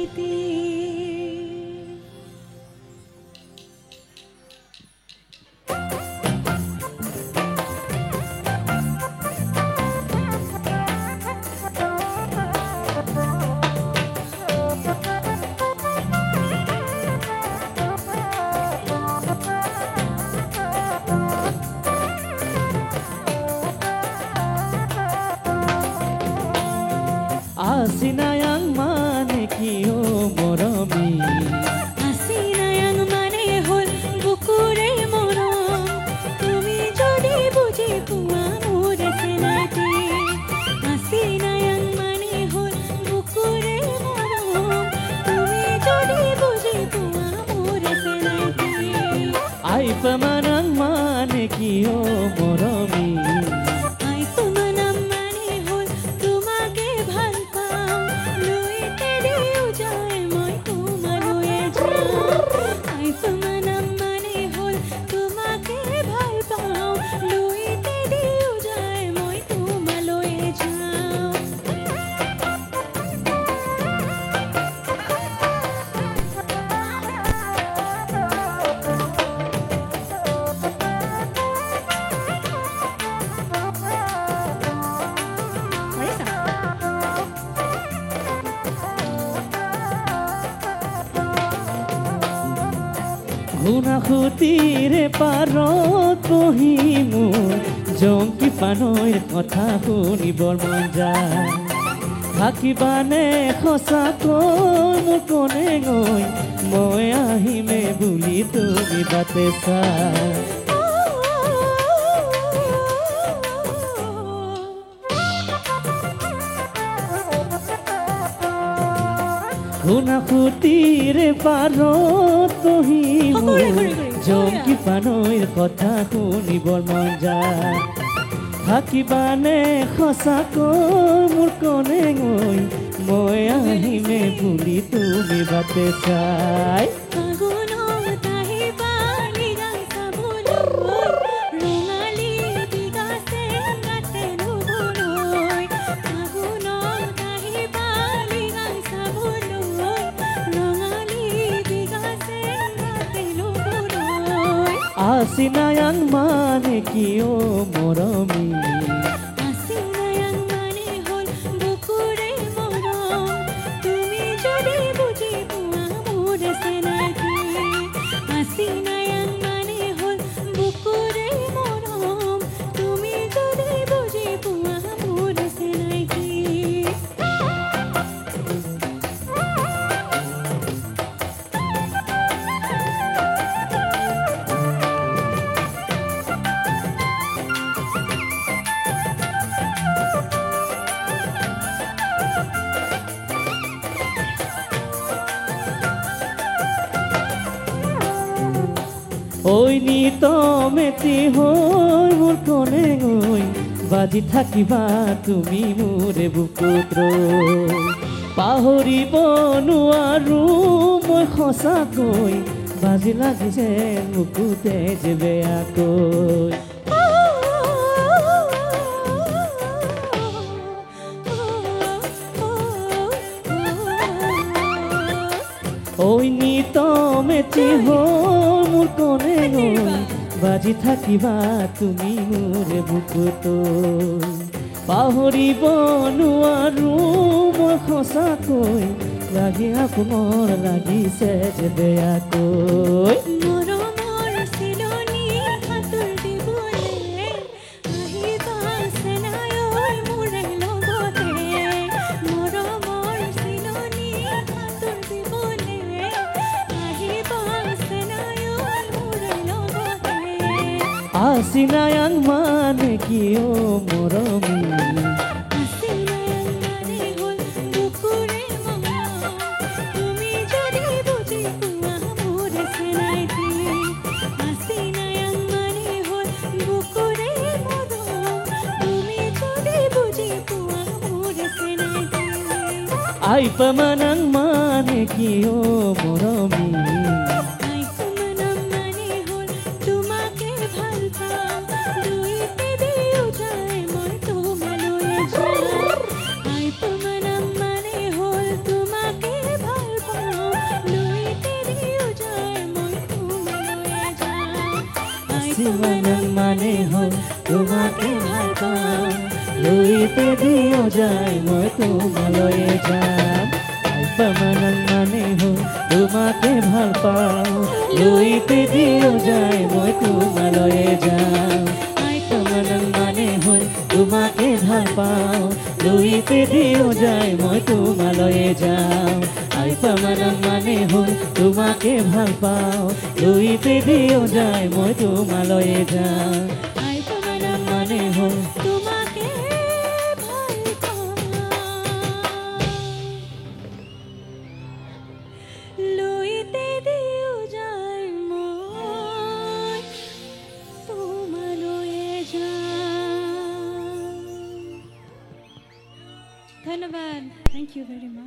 নাইতি Asina yang mane kiyo moromi Asina yang mane hol bukure morom Tumi jodi buji puwa mure senati Asina yang mane hol bukure morom Tumi jodi buji puwa mure senati Ai pamanang mane kiyo moromi Guna khutire parot bohimu Jongki panoir kotha shunibor mon jay Thakibane khosakoi mor kone goi Moi ahime buli tumi bate chai Guna khutire parot bohimu Jongki panoir kotha shunibor mon jay Thakibane khosakoi mor kone goi Moi ahime buli tumi bate chai Asina yang mane kiyo moromi Asina yang mane hol bukure morom Tumi jodi buji puwa mure senati Asina yang mane hol bukure morom Tumi jodi buji puwa mure senati Oi ni to meti hoi mor kone goi Baji thakiba tumi mure bukutro Pahoribo nuaru moi khosakoi Baji lagise mukute je beakoi Oi ni to meti hoi mor kone goi Baji thakiba tumi mure bukutoi Pahoribo nuaru moi khosakoi Lagi apnor lagise je beakoi Moromor siloni hatur dibole Ahiba senayoi mure logote Moromor siloni hatur dibole Ahiba senayoi mure logote Asina yang mane kiyo moromi Asina yang mane hol bukure morom Tumi jodi buji puwa mure senati Asina yang mane hol bukure morom Tumi jodi buji puwa mure senati Ai pamanang mane kiyo moromi Ai pamanang mane hol tumake bhal pao Luite diyo jay moi tomaloye jay Ai pamanang mane hol tumake bhal আইসমানং মানে হল তোমাকে ভাল পাওঁ লুইতে দিও যায় মই তোমালৈয়ে যাম আইপমানং মানে হল তোমাকে ভাল পাওঁ লুইতে দিও যায় মই তোমালৈয়ে যাম আইপমানং মানে হল তোমাকে ভাল পাওঁ লুইতে দিও যায় মই তোমালৈয়ে যাম আইপমানং মানে হল তোমাকে ভাল পাওঁ লুইতে দিও যায় মই তোমালৈয়ে যাম আইপমানং মানে হল তোমাকে ভাল পাওঁ লুইতে দিও যায় মই তোমালৈয়ে যাম ধন্যবাদ থ্যাংক ইউ ভেরি মাচ